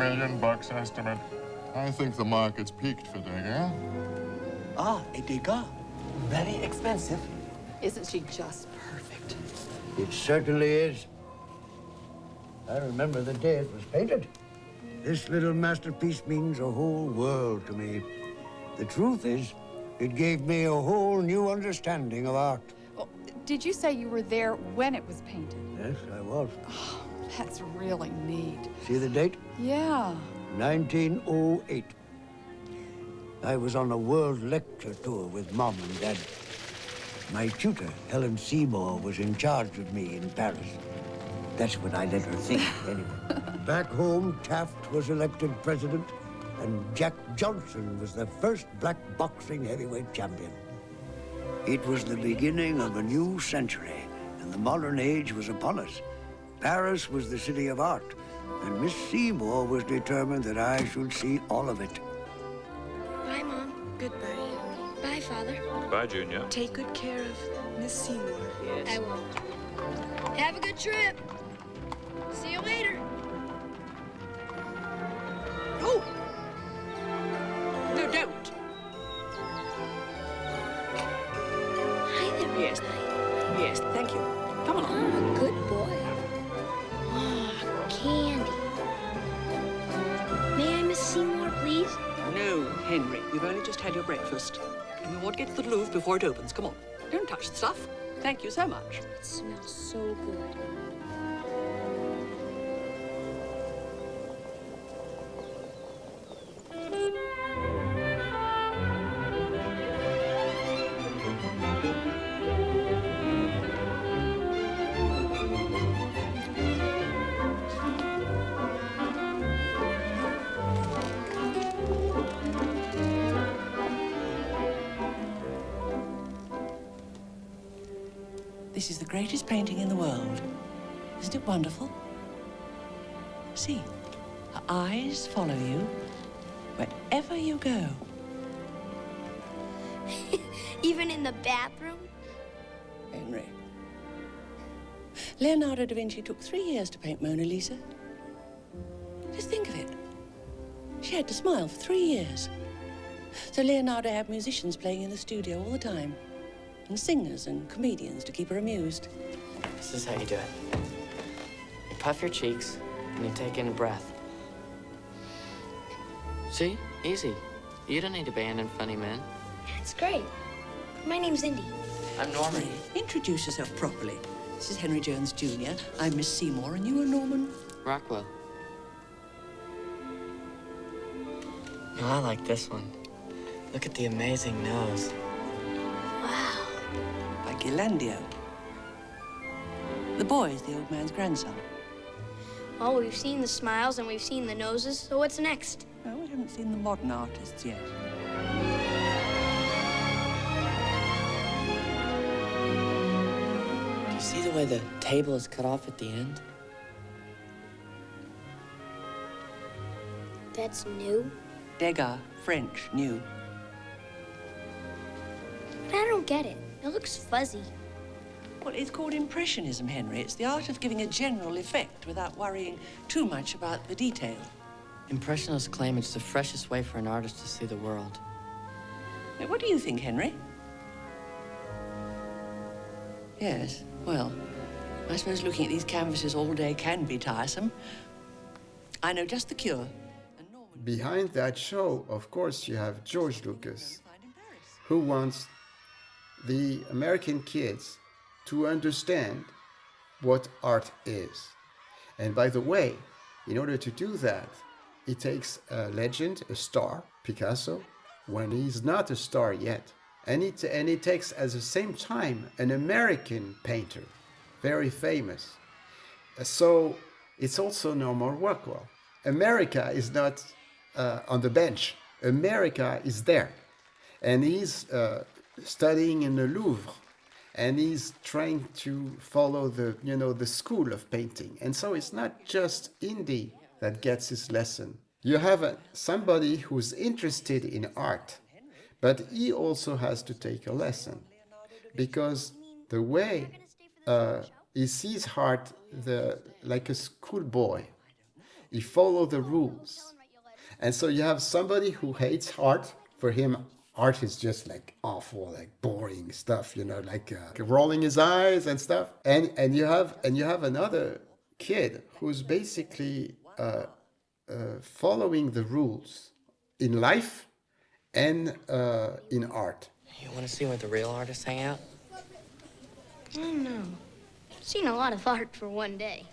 million bucks estimate. I think the market's peaked for Degas. Ah, a Degas. Very expensive. Isn't she just perfect? It certainly is. I remember the day it was painted. This little masterpiece means a whole world to me. The truth is, it gave me a whole new understanding of art. Well, did you say you were there when it was painted? Yes, I was. Oh, that's really neat. See the date? Yeah. 1908. I was on a world lecture tour with Mom and Dad. My tutor, Helen Seymour, was in charge of me in Paris. That's what I let her think, anyway. Back home, Taft was elected president, and Jack Johnson was the first black boxing heavyweight champion. It was the beginning of a new century, and the modern age was upon us. Paris was the city of art, and Miss Seymour was determined that I should see all of it. Bye, Mom. Goodbye. Bye, Father. Bye, Junior. Take good care of Miss Seymour. Yes. I will. Have a good trip. See you later. Oh! No, don't. Hi there, Yes. Yes, thank you. Come along. Oh, good boy. Oh, candy. May I, Miss Seymour, please? No, Henry. You've only just had your breakfast. And we want to get to the Louvre before it opens. Come on. Don't touch the stuff. Thank you so much. It smells so good. This is the greatest painting in the world. Isn't it wonderful? See, her eyes follow you wherever you go. Even in the bathroom? Henry. Leonardo da Vinci took 3 years to paint Mona Lisa. Just think of it. She had to smile for 3 years. So Leonardo had musicians playing in the studio all the time, and singers and comedians to keep her amused. This is how you do it. You puff your cheeks, and you take in a breath. See? Easy. You don't need to abandon funny men. That's great. My name's Indy. I'm Norman. Introduce yourself properly. This is Henry Jones Jr. I'm Miss Seymour, and you are Norman Rockwell. Oh, I like this one. Look at the amazing nose. Wow. by Ghirlandaio. The boy is the old man's grandson. Well, we've seen the smiles and we've seen the noses, so what's next? Well, we haven't seen the modern artists yet. Do you see the way the table is cut off at the end? That's new. Degas, French, new. But I don't get it. It looks fuzzy. Well, it's called Impressionism, Henry. It's the art of giving a general effect without worrying too much about the detail. Impressionists claim it's the freshest way for an artist to see the world. Now, what do you think, Henry? Yes, well, I suppose looking at these canvases all day can be tiresome. I know just the cure. Behind that show, of course, you have George Lucas, who wants the American kids to understand what art is. And by the way, in order to do that, it takes a legend, a star, Picasso, when he's not a star yet. And it takes, at the same time, an American painter, very famous. So it's also Norman Rockwell. America is not on the bench. America is there. And he's studying in the Louvre. And he's trying to follow the school of painting. And so it's not just Indy that gets his lesson. You have somebody who's interested in art, but he also has to take a lesson, because the way he sees art like a schoolboy, he follows the rules. And so you have somebody who hates art. For him, art is just like awful, like boring stuff, like rolling his eyes and stuff. And you have another kid who's basically following the rules in life and in art. You want to see where the real artists hang out? I don't know. Seen a lot of art for one day.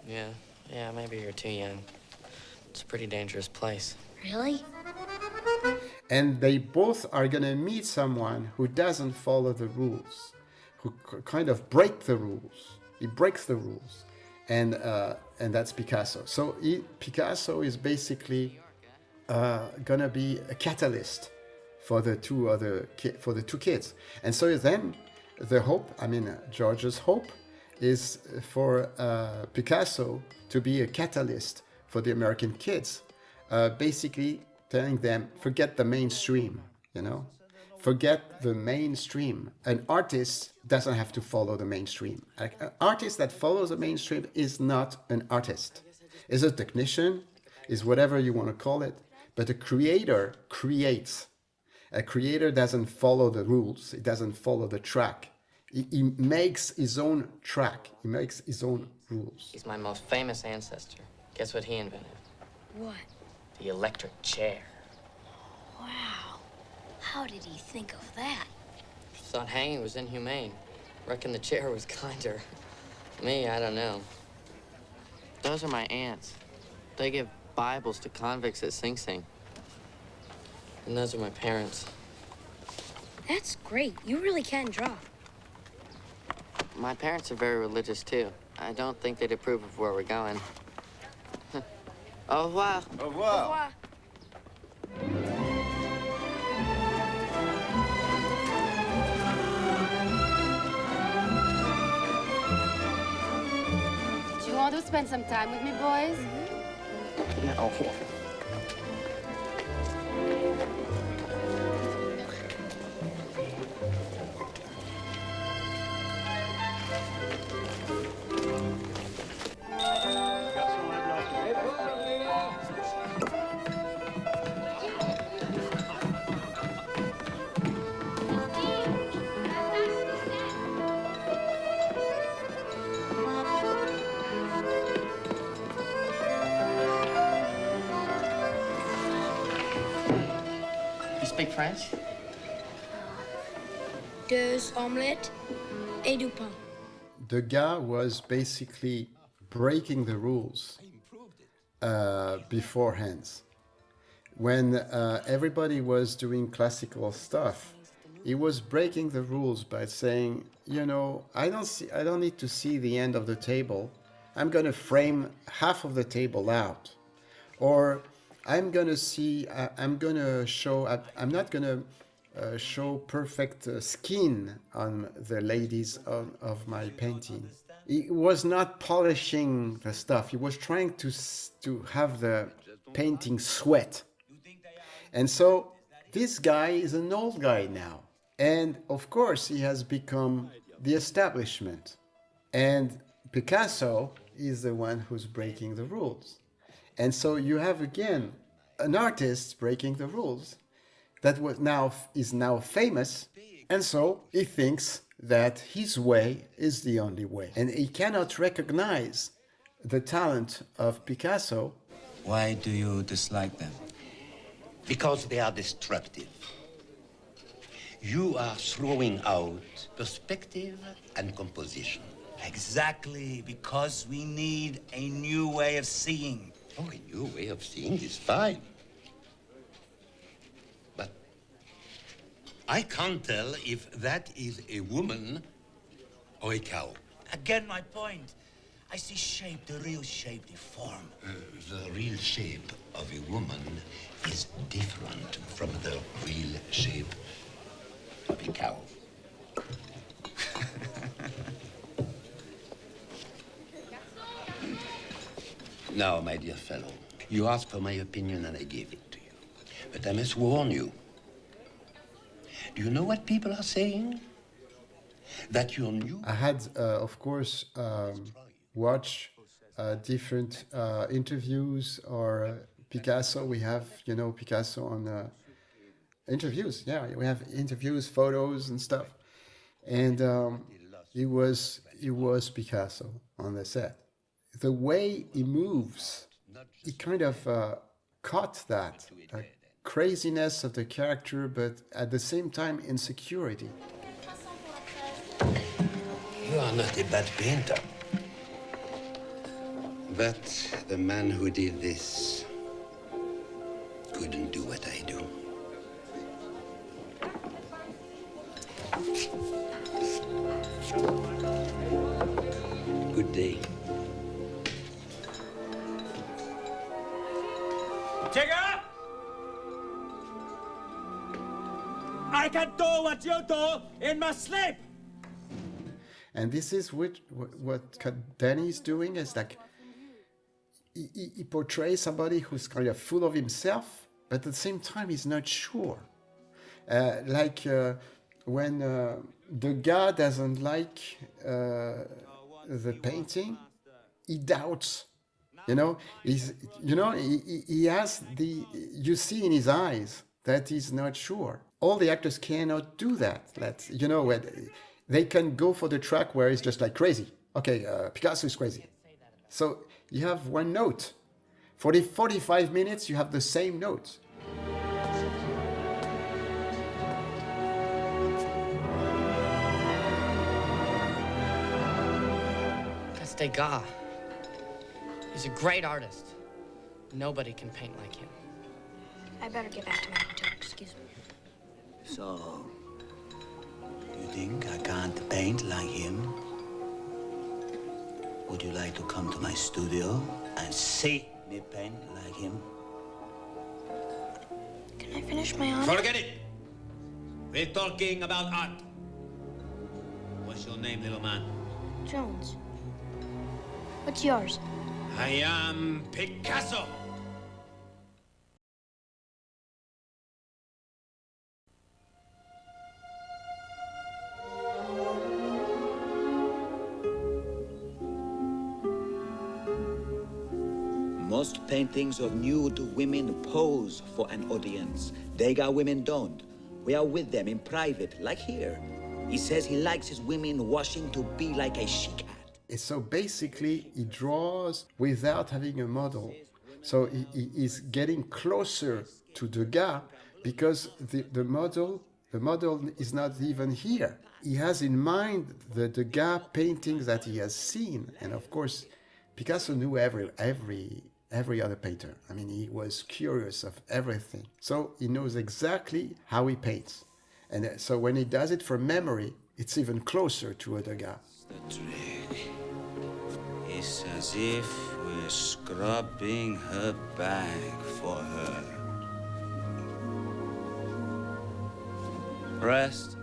Yeah, maybe you're too young. It's a pretty dangerous place. Really? And they both are going to meet someone who doesn't follow the rules, who kind of break the rules. He breaks the rules. And that's Picasso. So Picasso is basically going to be a catalyst for the two kids. And so then the hope, George's hope, is for Picasso to be a catalyst for the American kids, basically telling them, forget the mainstream, forget the mainstream. An artist doesn't have to follow the mainstream. An artist that follows the mainstream is not an artist. Is a technician, is whatever you want to call it, but a creator creates. A creator doesn't follow the rules. He doesn't follow the track. He makes his own track. He makes his own rules. He's my most famous ancestor. Guess what he invented? What? The electric chair. Wow. How did he think of that? Thought hanging was inhumane. Reckon the chair was kinder. Me, I don't know. Those are my aunts. They give Bibles to convicts at Sing Sing. And those are my parents. That's great. You really can draw. My parents are very religious, too. I don't think they'd approve of where we're going. Au revoir. Au revoir. Au revoir. Do you want to spend some time with me, boys? No. Speak French? Deux omelettes et du pain. The guy was basically breaking the rules beforehand. When everybody was doing classical stuff, he was breaking the rules by saying, I don't need to see the end of the table. I'm going to frame half of the table out. Or I'm not going to show perfect skin on the ladies of my painting. He was not polishing the stuff. He was trying to have the painting sweat. And so this guy is an old guy now. And of course, he has become the establishment. And Picasso is the one who's breaking the rules. And so you have again an artist breaking the rules that is now famous, and so he thinks that his way is the only way, and he cannot recognize the talent of Picasso. Why do you dislike them? Because they are destructive. You are throwing out perspective and composition. Exactly, because we need a new way of seeing. Oh, a new way of seeing is fine. But I can't tell if that is a woman or a cow. Again, my point. I see shape, the real shape, the form. The real shape of a woman is different from the real shape of a cow. Now, my dear fellow, you asked for my opinion and I gave it to you. But I must warn you. Do you know what people are saying? That your new... I had, of course, watched different interviews, or Picasso. We have, you know, Picasso on interviews. Yeah, we have interviews, photos, and stuff. And it was Picasso on the set. The way he moves, he kind of caught that craziness of the character, but at the same time insecurity. You are not a bad painter. But the man who did this couldn't do what I do. Good day. Tigger! I can do what you do in my sleep! And this is what Danny's doing, is like he portrays somebody who's kind of full of himself, but at the same time he's not sure. When the guy doesn't like the painting, he doubts. You know, he has you see in his eyes that he's not sure. All the actors cannot do that. They can go for the track where it's just like crazy. Okay, Picasso is crazy. So you have one note. For the 45 minutes, you have the same note. That's Degas. He's a great artist. Nobody can paint like him. I better get back to my hotel. Excuse me. So, you think I can't paint like him? Would you like to come to my studio and see me paint like him? Can I finish my honor? Forget it! We're talking about art. What's your name, little man? Jones. What's yours? I am Picasso. Most paintings of nude women pose for an audience. Degas women don't. We are with them in private, like here. He says he likes his women washing to be like a chic hat. So basically, he draws without having a model. So he is getting closer to Degas because the model is not even here. He has in mind the Degas paintings that he has seen, and of course, Picasso knew every other painter. I mean, he was curious of everything. So he knows exactly how he paints. And so when he does it from memory, it's even closer to a Degas. The trick. It's as if we're scrubbing her bag for her. Rest.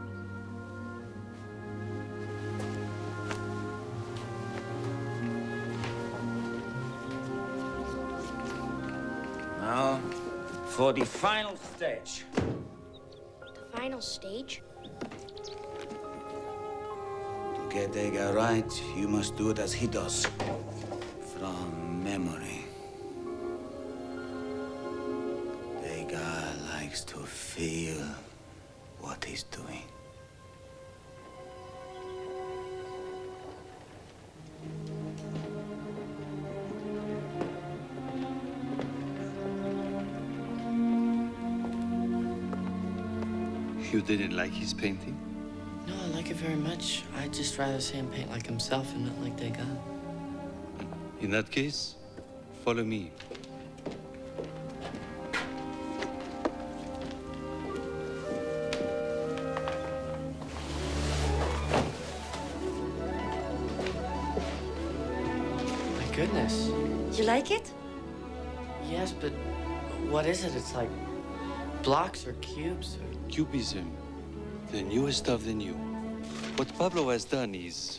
Now, for the final stage. The final stage? To get Degas right, you must do it as he does. From memory. Degas likes to feel what he's doing. You didn't like his painting? No, I like it very much. I'd just rather see him paint like himself and not like Degas. In that case, follow me. My goodness. You like it? Yes, but what is it? It's like blocks or cubes or... Cubism, the newest of the new. What Pablo has done is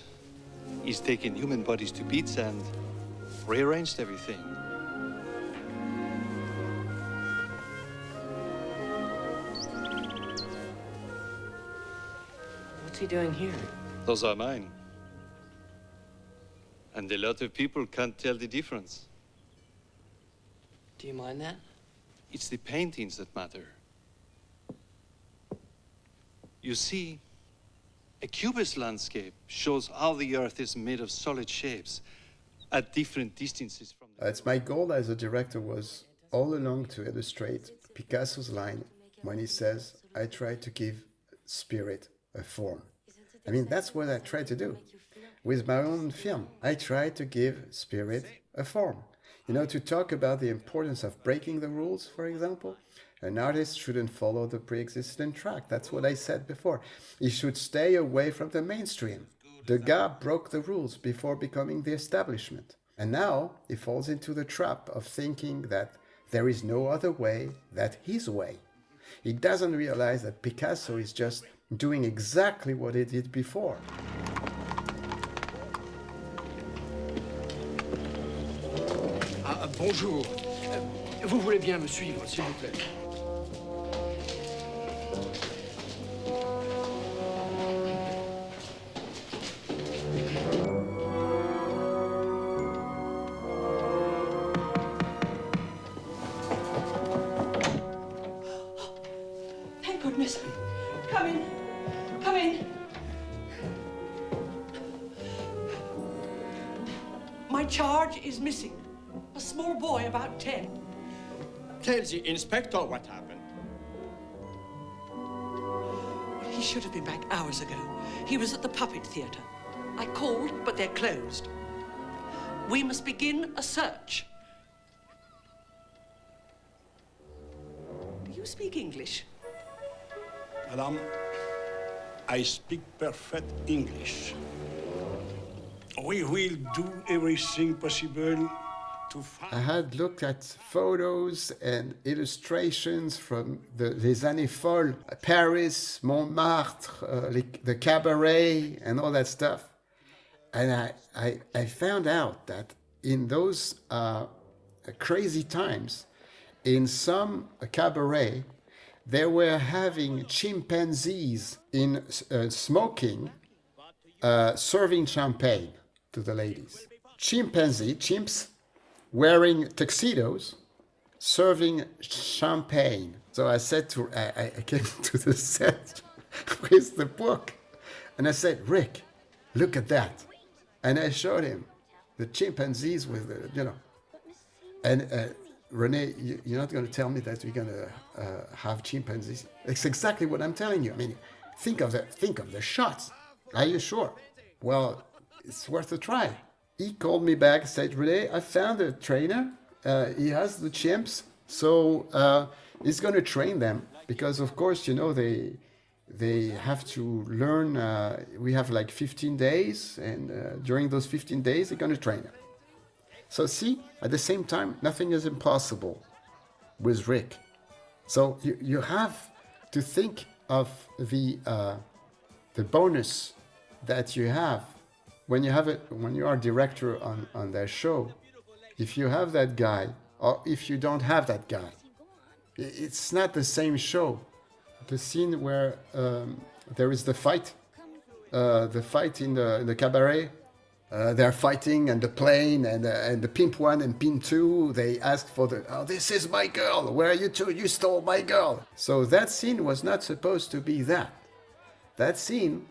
he's taken human bodies to bits and rearranged everything. What's he doing here? Those are mine. And a lot of people can't tell the difference. Do you mind that? It's the paintings that matter. You see, a cubist landscape shows how the earth is made of solid shapes at different distances from the... It's my goal as a director was all along to illustrate Picasso's line when he says, I try to give spirit a form. I mean, that's what I try to do. With my own film, I try to give spirit a form. You know, to talk about the importance of breaking the rules, for example, an artist shouldn't follow the pre-existing track. That's what I said before. He should stay away from the mainstream. Degas broke the rules before becoming the establishment. And now he falls into the trap of thinking that there is no other way than his way. He doesn't realize that Picasso is just doing exactly what he did before. Bonjour. Vous voulez bien me suivre, s'il vous plaît? Thank goodness. Come in. Come in. My charge is missing. A small boy about 10. Tell the inspector what happened. He should have been back hours ago. He was at the puppet theatre. I called, but they're closed. We must begin a search. Do you speak English? Madame, I speak perfect English. We will do everything possible to find... I had looked at photos and illustrations from les années folles, Paris, Montmartre, the cabaret, and all that stuff. And I found out that in those crazy times, in some cabaret, they were having chimpanzees in smoking, serving champagne to the ladies. Chimps, wearing tuxedos, serving champagne. So I said to, I came to the set with the book, and I said, Rick, look at that. And I showed him the chimpanzees with the, you know. And Rene, you're not going to tell me that we're going to have chimpanzees. It's exactly what I'm telling you. I mean, think of the shots. Are you sure? Well, it's worth a try. He called me back and said, Rene, I found a trainer. He has the chimps, so he's going to train them because, of course, you know, they have to learn. We have like 15 days, and during those 15 days, they're going to train them. So see, at the same time, nothing is impossible with Rick. So you have to think of the bonus that you have when you are a director on their show. If you have that guy, or if you don't have that guy, it's not the same show. The scene where there is the fight in the cabaret. They're fighting and the plane and the pimp one and pimp two, they ask for this is my girl, where are you two? You stole my girl. So that scene was not supposed to be that. That scene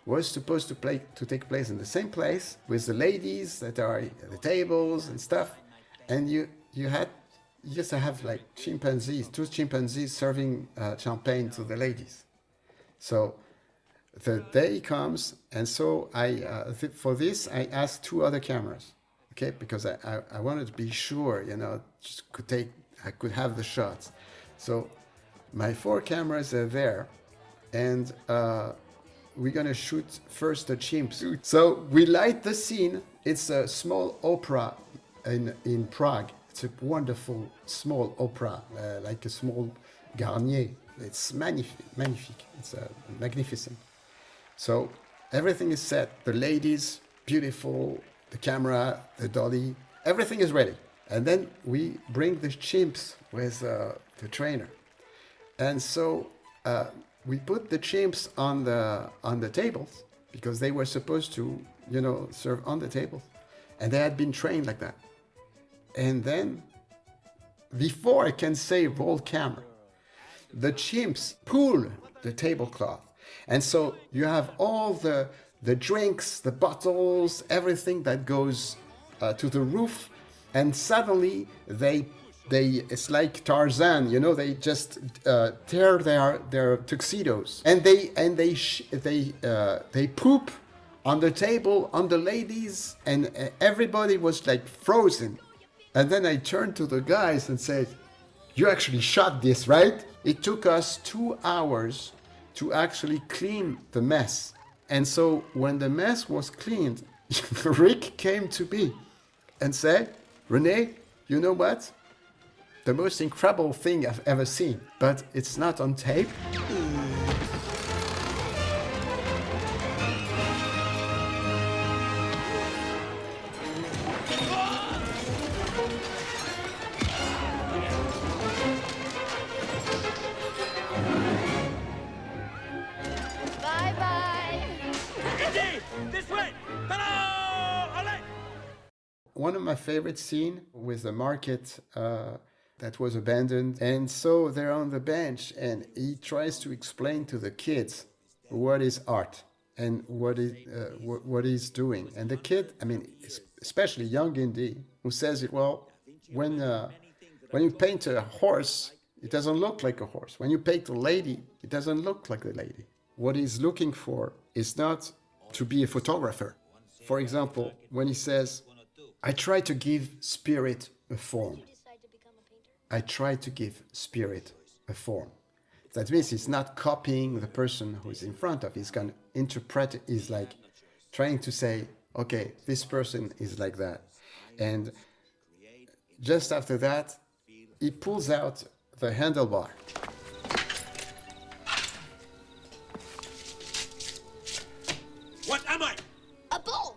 was supposed to take place in the same place with the ladies that are at the tables and stuff. And you used to have like two chimpanzees serving champagne to the ladies. So the day comes, and so for this I asked 2 other cameras, okay, because I wanted to be sure, you know, I could have the shots. So my 4 cameras are there, and we're gonna shoot first the chimps. So we light the scene. It's a small opera in Prague. It's a wonderful small opera, like a small Garnier. It's magnifique. It's magnificent. So everything is set. The ladies, beautiful. The camera, the dolly, everything is ready. And then we bring the chimps with the trainer. And so we put the chimps on the tables because they were supposed to, you know, serve on the tables. And they had been trained like that. And then, before I can say roll camera, the chimps pull the tablecloth. And so you have all the drinks, the bottles, everything that goes to the roof. And suddenly they it's like Tarzan, you know, they just tear their tuxedos. And they poop on the table, on the ladies, and everybody was like frozen. And then I turned to the guys and said, "You actually shot this, right?" It took us 2 hours to actually clean the mess. And so when the mess was cleaned, Rick came to me and said, "Rene, you know what? The most incredible thing I've ever seen, but it's not on tape." One of my favorite scenes was the market that was abandoned. And so they're on the bench and he tries to explain to the kids what is art and what he's doing. And the kid, I mean, especially young Indy, who says, well, when you paint a horse, it doesn't look like a horse. When you paint a lady, it doesn't look like a lady. What he's looking for is not to be a photographer. For example, when he says, "I try to give spirit a form." I try to give spirit a form. That means he's not copying the person who's in front of. He's going to interpret it. He's like trying to say, okay, this person is like that. And just after that, he pulls out the handlebar. What am I? A bull.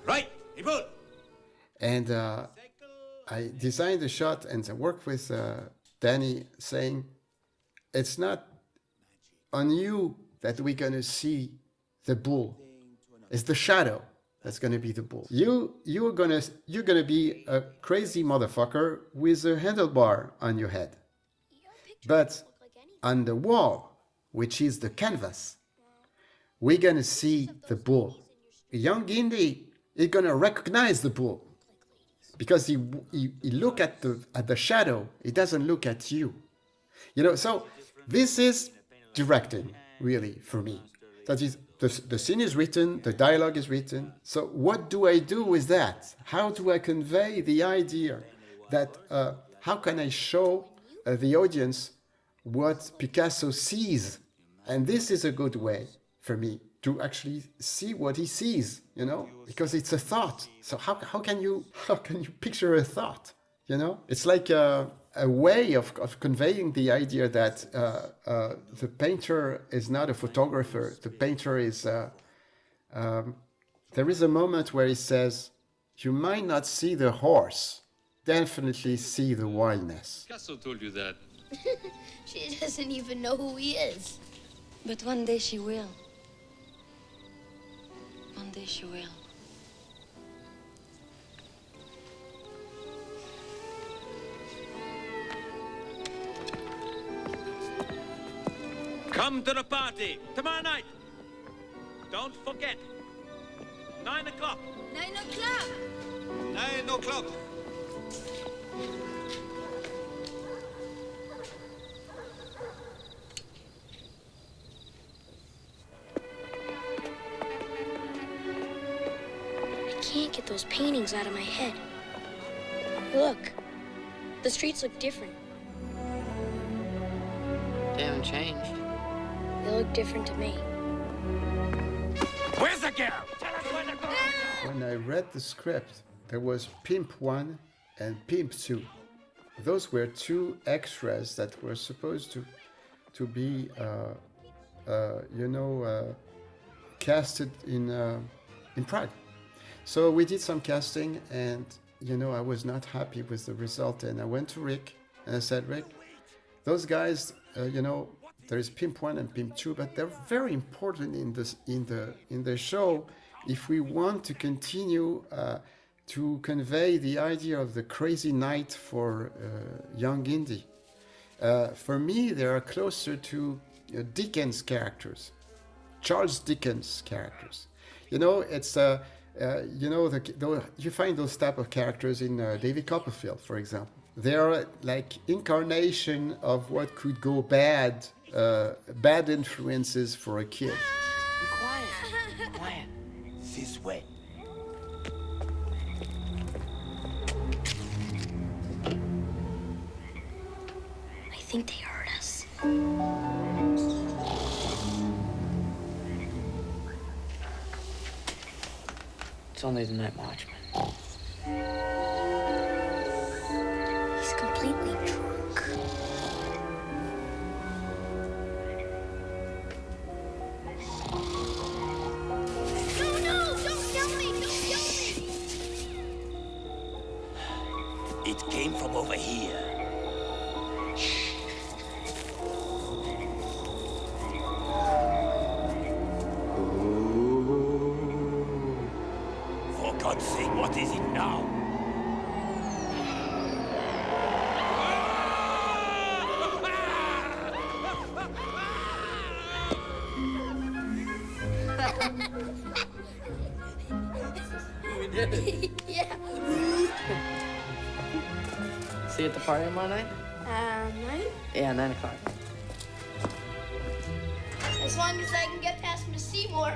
Right, a bull. And I designed the shot and I worked with Danny saying, it's not on you that we're going to see the bull. It's the shadow that's going to be the bull. You're going to be a crazy motherfucker with a handlebar on your head. But on the wall, which is the canvas, we're going to see the bull. Young Indy is going to recognize the bull. Because he look at the shadow, he doesn't look at you. You know, so this is directing, really, for me. That is, the scene is written, the dialogue is written. So what do I do with that? How do I convey the idea that, how can I show the audience what Picasso sees? And this is a good way for me to actually see what he sees, you know, because it's a thought. So how can you picture a thought, you know? It's like a way of conveying the idea that the painter is not a photographer. The painter is, there is a moment where he says, you might not see the horse, definitely see the wildness. Picasso told you that. She doesn't even know who he is. But one day she will. One day she will. Come to the party tomorrow night. Don't forget. 9 o'clock. 9 o'clock. 9 o'clock. I can't get those paintings out of my head. Look, the streets look different. They haven't changed. They look different to me. Where's the girl? Tell us where the girl is. When I read the script, there was Pimp 1 and Pimp 2. Those were two extras that were supposed to be, casted in Prague. So we did some casting, and I was not happy with the result. And I went to Rick and I said, Rick, those guys, there is Pimp 1 and Pimp 2, but they're very important in the show if we want to continue to convey the idea of the crazy night for young Indy. For me, they are closer to Dickens characters, Charles Dickens characters. You know, it's you know, you find those type of characters in David Copperfield, for example. They are like incarnation of what could go bad, bad influences for a kid. Be quiet. Quiet. This way. I think they heard us. It's only the night watchman. He's completely drunk. No, don't kill me! Don't kill me! It came from over here. For God's sake, what is it now? We did it. Yeah. See you at the party tomorrow night? 9? Yeah, 9 o'clock. As long as I can get past Miss Seymour.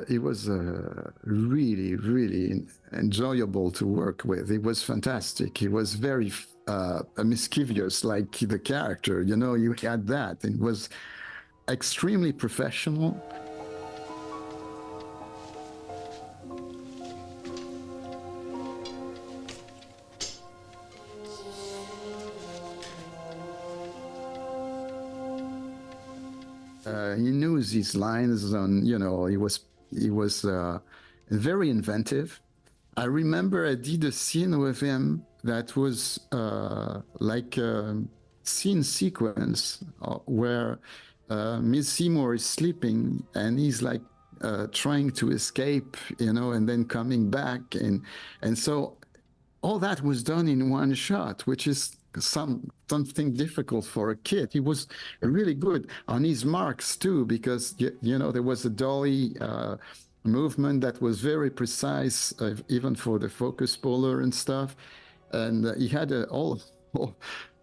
It was really, really enjoyable to work with. It was fantastic. He was very mischievous, like the character. You know, you had that. It was extremely professional. He knew his lines on, you know, he was very inventive. I remember I did a scene with him that was like a scene sequence where Miss Seymour is sleeping and he's like trying to escape, you know, and then coming back. And so all that was done in one shot, which is something difficult for a kid. He was really good on his marks too, because you know there was a dolly movement that was very precise, even for the focus puller and stuff. And he had a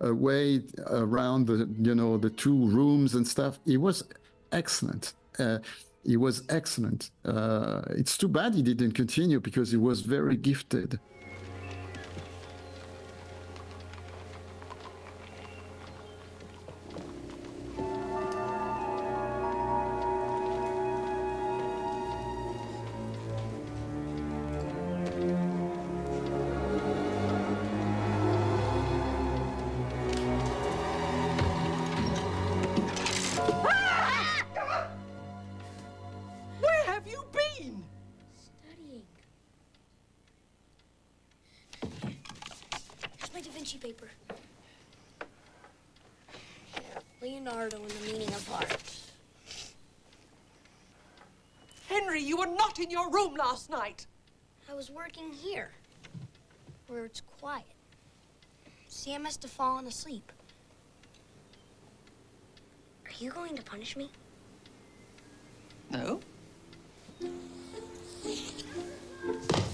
way around the two rooms and stuff. He was excellent. He was excellent. It's too bad he didn't continue because he was very gifted. Paper. Leonardo and the meaning of art. Henry, you were not in your room last night. I was working here, where it's quiet. See, I must have fallen asleep. Are you going to punish me? No.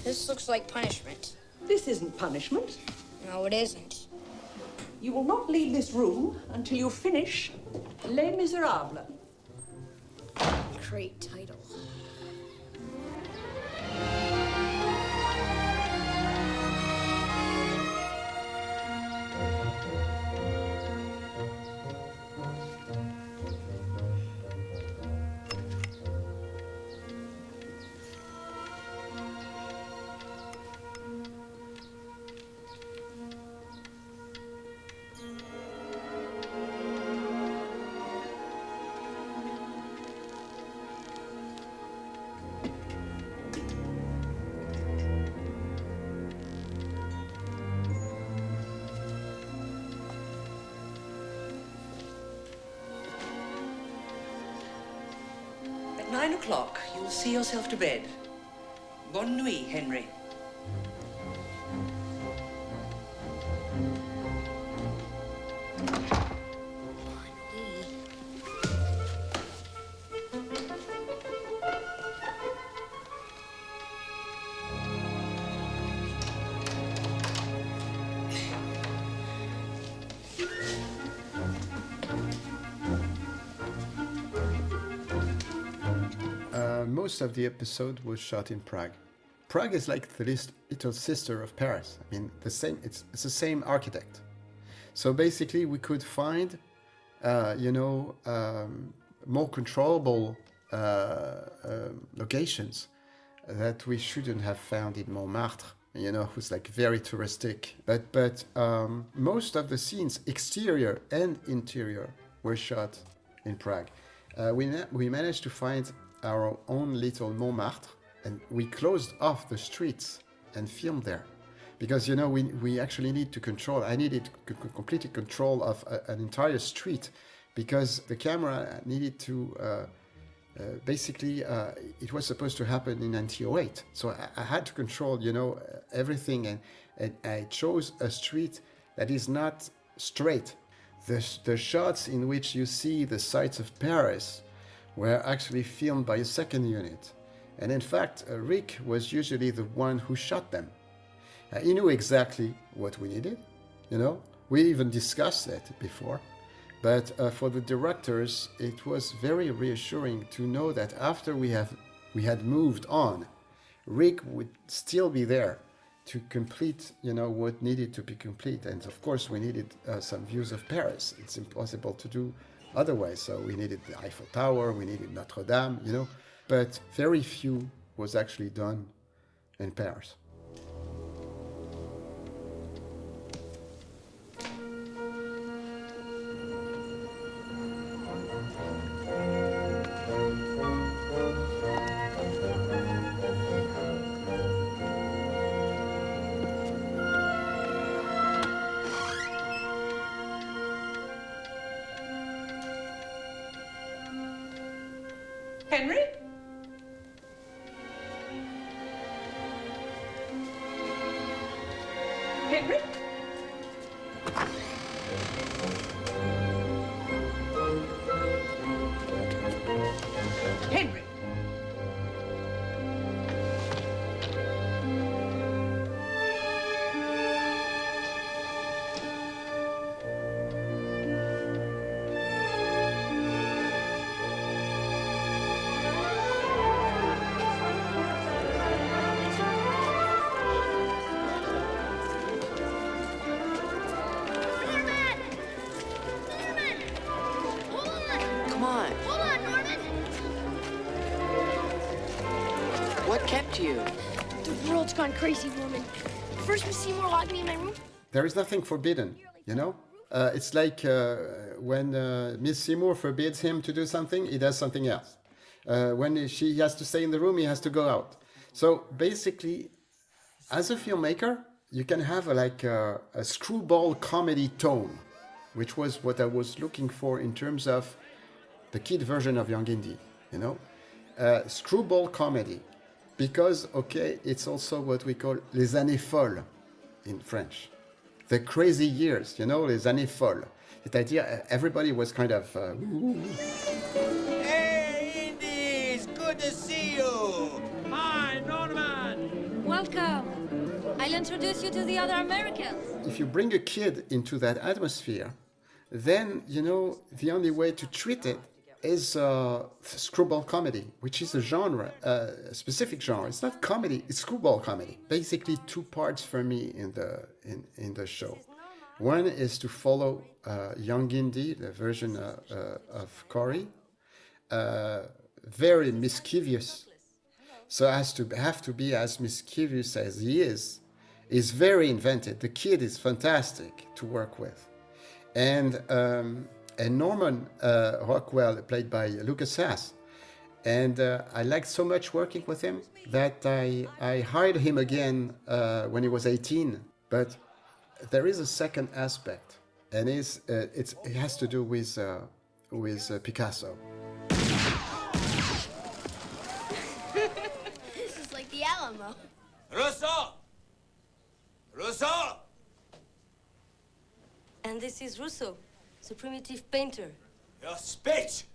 This looks like punishment. This isn't punishment. No, it isn't. You will not leave this room until you finish Les Miserables. Great title. 9 o'clock, you'll see yourself to bed. Bonne nuit, Henry. Most of the episode was shot in Prague. Prague is like the little sister of Paris. I mean, it's the same architect. So basically, we could find, more controllable locations that we shouldn't have found in Montmartre. Who's like very touristic. But most of the scenes, exterior and interior, were shot in Prague. We managed to find our own little Montmartre, and we closed off the streets and filmed there. Because, we actually need to control, I needed completely control of an entire street, because the camera needed to, it was supposed to happen in 1908. So I had to control, everything, and I chose a street that is not straight. The shots in which you see the sights of Paris were actually filmed by a second unit. And in fact, Rick was usually the one who shot them. He knew exactly what we needed, We even discussed it before. But for the directors, it was very reassuring to know that after we had moved on, Rick would still be there to complete, what needed to be complete. And of course, we needed some views of Paris. It's impossible to do otherwise. So we needed the Eiffel Tower, we needed Notre Dame, But very few was actually done in Paris. Henry? Henry? Henry? Come on. Hold on, Norman! What kept you? The world's gone crazy, Norman. First Miss Seymour locked me in my room. There is nothing forbidden, It's like when Miss Seymour forbids him to do something, he does something else. When she has to stay in the room, he has to go out. So basically, as a filmmaker, you can have a screwball comedy tone, which was what I was looking for in terms of the kid version of Young Indy, screwball comedy. Because, it's also what we call les années folles in French. The crazy years, les années folles. C'est-à-dire, everybody was kind of... Hey, Indies! Good to see you! Hi, Norman! Welcome. I'll introduce you to the other Americans. If you bring a kid into that atmosphere, then, the only way to treat it is screwball comedy, which is a genre, a specific genre. It's not comedy, it's screwball comedy. Basically, two parts for me in the show. One is to follow Young Indy, the version of Corey, very mischievous, so as to have to be as mischievous as he is very inventive. The kid is fantastic to work with. And Norman Rockwell, played by Lucas Sass. And I liked so much working with him that I hired him again when he was 18. But there is a second aspect, and it has to do with Picasso. And this is Rousseau, the primitive painter. Your speech!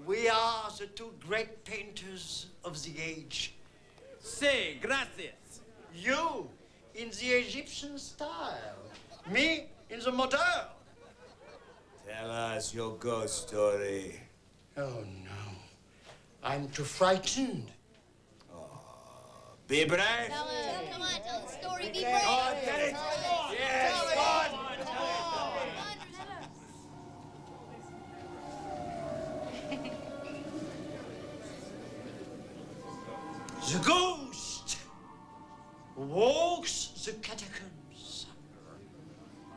We are the two great painters of the age. Si, gracias. You in the Egyptian style, me in the modern. Tell us your ghost story. Oh no, I'm too frightened. Be brave. Come on, tell the story. Be Go on, tell it. Yes, go on. The ghost walks the catacombs.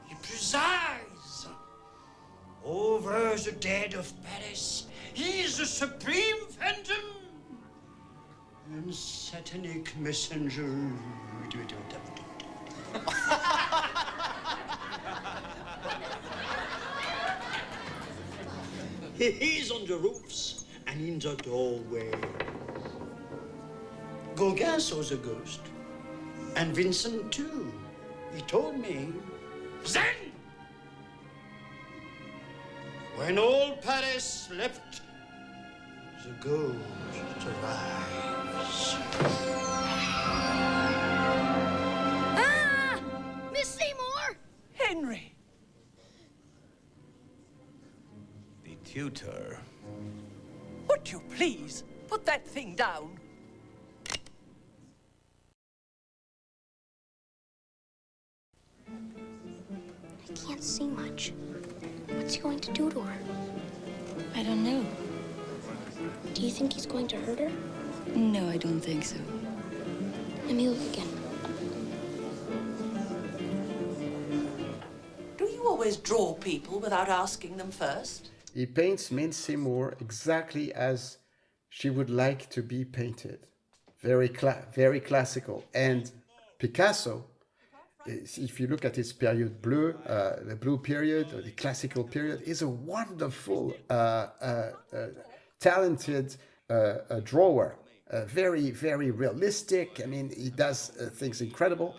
He presides over the dead of Paris. He is the supreme phantom and satanic messenger. He is on the roofs and in the doorway. Gauguin saw the ghost, and Vincent too. He told me. Then, when all Paris slept, the ghost arrives. Ah! Miss Seymour! Henry! The tutor. Would you please put that thing down? I can't see much. What's he going to do to her? I don't know. Do you think he's going to hurt her? No, I don't think so. Let me look again. Do you always draw people without asking them first? He paints Min Seymour exactly as she would like to be painted. Very classical. And Picasso, if you look at his period bleu, the blue period, or the classical period, is a wonderful, talented drawer. Very, very realistic. I mean, he does things incredible.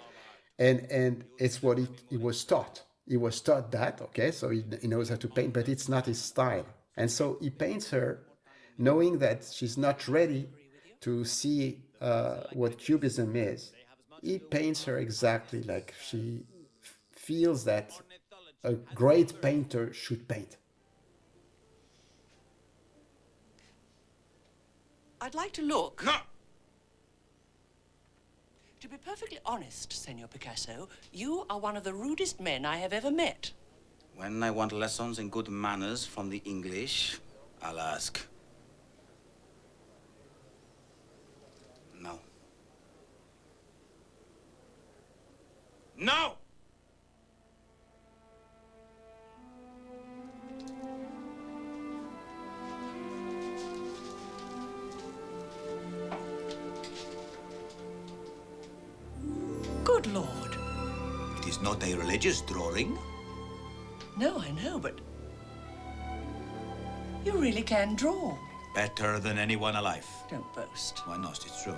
And it's what he was taught. He was taught that, okay, so he knows how to paint, but it's not his style. And so he paints her knowing that she's not ready to see what Cubism is. He paints her exactly like she feels that a great painter should paint. I'd like to look. No! To be perfectly honest, Senor Picasso, you are one of the rudest men I have ever met. When I want lessons in good manners from the English, I'll ask. No. No! Good Lord. It is not a religious drawing. No, I know, but you really can draw. Better than anyone alive. Don't boast. Why not? It's true.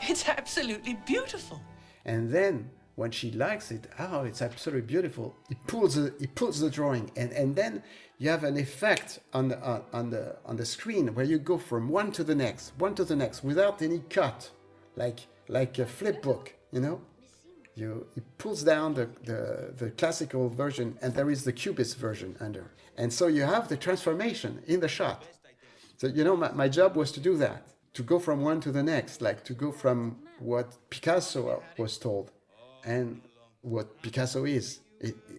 It's absolutely beautiful. And then when she likes it, oh, it's absolutely beautiful. He pulls the drawing, and then you have an effect on the screen where you go from one to the next, without any cut, like a flip book, you know. He pulls down the classical version, and there is the Cubist version under, and so you have the transformation in the shot. So you know, my job was to do that, to go from one to the next, like to go from what Picasso was told and what Picasso is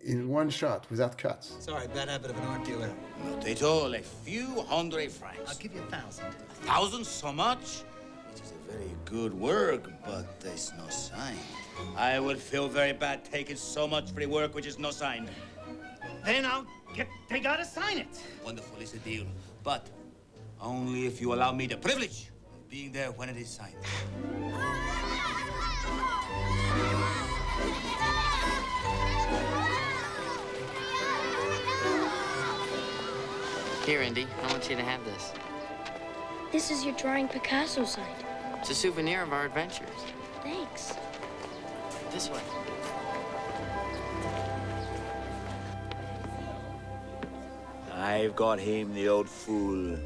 in one shot without cuts. Sorry, bad habit of an art dealer. Not at all. A few hundred francs. I'll give you 1,000. 1,000? So much? It is a very good work, but there's no sign. I would feel very bad taking so much for the work which is no sign. Then I'll get Degas to sign it. Wonderful is the deal, but only if you allow me the privilege of being there when it is signed. Here, Indy, I want you to have this. This is your drawing Picasso signed. It's a souvenir of our adventures. Thanks. This way. I've got him, the old fool.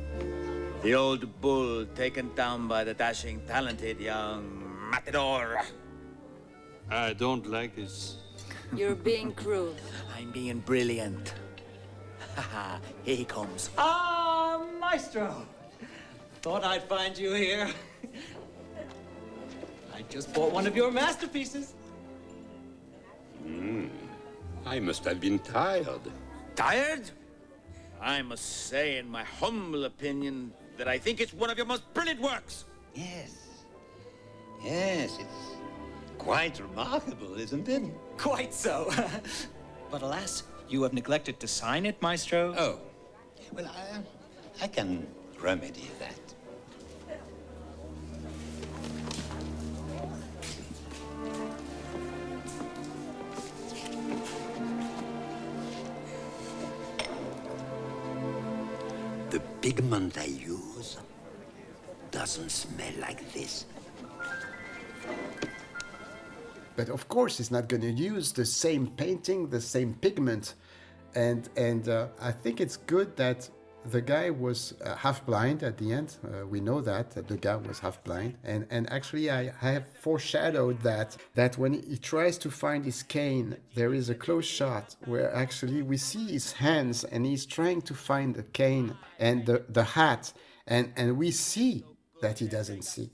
The old bull taken down by the dashing, talented young matador. I don't like this. You're being cruel. I'm being brilliant. Haha, here he comes. Ah, Maestro. Thought I'd find you here. I just bought one of your masterpieces. I must have been tired. Tired? I must say, in my humble opinion, that I think it's one of your most brilliant works. Yes. Yes, it's quite remarkable, isn't it? Quite so. But alas, you have neglected to sign it, Maestro. Oh. Well, I can remedy that. The pigment I use doesn't smell like this. But of course, he's not going to use the same painting, the same pigment. And I think it's good that the guy was half blind at the end. We know that the guy was half blind. And actually, I have foreshadowed that when he tries to find his cane, there is a close shot where actually we see his hands and he's trying to find the cane and the hat. And we see that he doesn't see.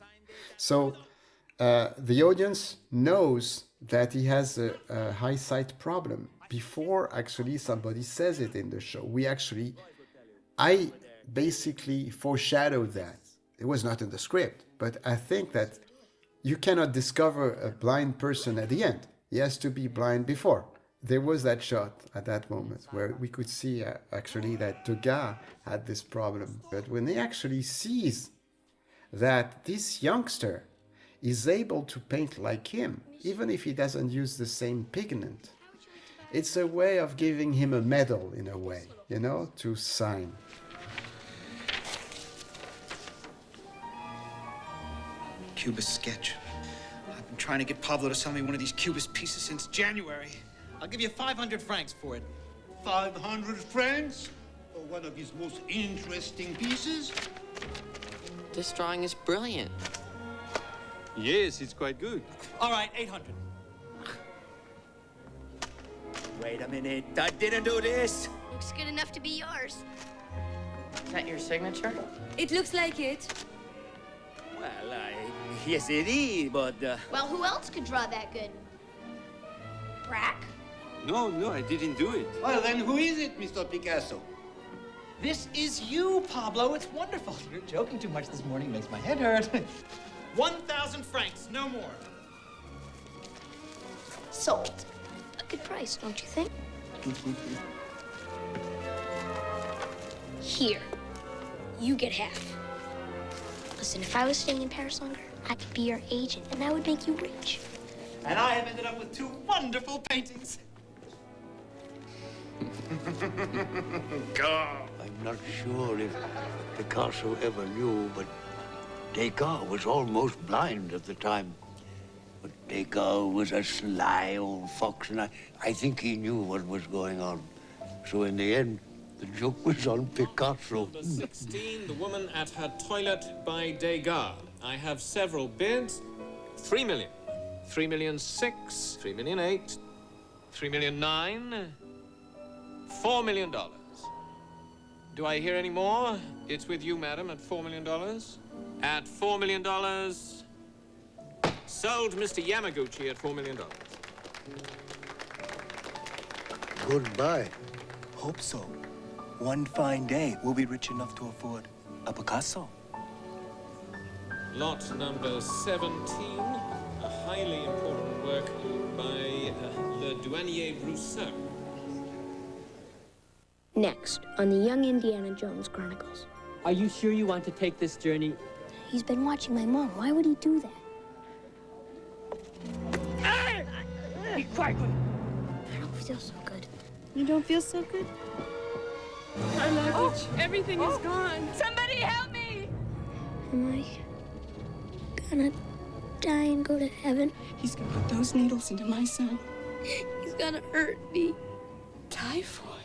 So the audience knows that he has a eyesight problem before actually somebody says it in the show. I basically foreshadowed that. It was not in the script, but I think that you cannot discover a blind person at the end. He has to be blind before. There was that shot at that moment where we could see actually that Degas had this problem. But when he actually sees that this youngster is able to paint like him, even if he doesn't use the same pigment, it's a way of giving him a medal in a way, you know, to sign. Cubist sketch. I've been trying to get Pablo to sell me one of these Cubist pieces since January. I'll give you 500 francs for it. 500 francs for one of his most interesting pieces? This drawing is brilliant. Yes, it's quite good. All right, 800. Wait a minute, I didn't do this. Looks good enough to be yours. Is that your signature? It looks like it. Well, yes it is, but... Well, who else could draw that good? Brack? No, I didn't do it. Well, then who is it, Mr. Picasso? This is you, Pablo. It's wonderful. You're joking too much this morning. Makes my head hurt. 1,000 francs, no more. Sold. A good price, don't you think? Here. You get half. Listen, if I was staying in Paris longer, I could be your agent, and I would make you rich. And I have ended up with 2 wonderful paintings. I'm not sure if Picasso ever knew, but Degas was almost blind at the time. But Degas was a sly old fox, and I think he knew what was going on. So in the end, the joke was on Picasso. Number 16, the woman at her toilet by Degas. I have several bids. 3 million. 3 million 6, 3 million 8, 3 million 9, $4 million. Do I hear any more? It's with you, madam, at $4 million. At $4 million. Sold Mr. Yamaguchi at $4 million. Goodbye. Hope so. One fine day, we'll be rich enough to afford a Picasso. Lot number 17, a highly important work by Le Douanier Rousseau. Next, on the Young Indiana Jones Chronicles. Are you sure you want to take this journey? He's been watching my mom. Why would he do that? Be quiet. I don't feel so good. You don't feel so good? Our luggage, everything is gone. Somebody help me! Am I gonna die and go to heaven? He's gonna put those needles into my son. He's gonna hurt me. Typhoid.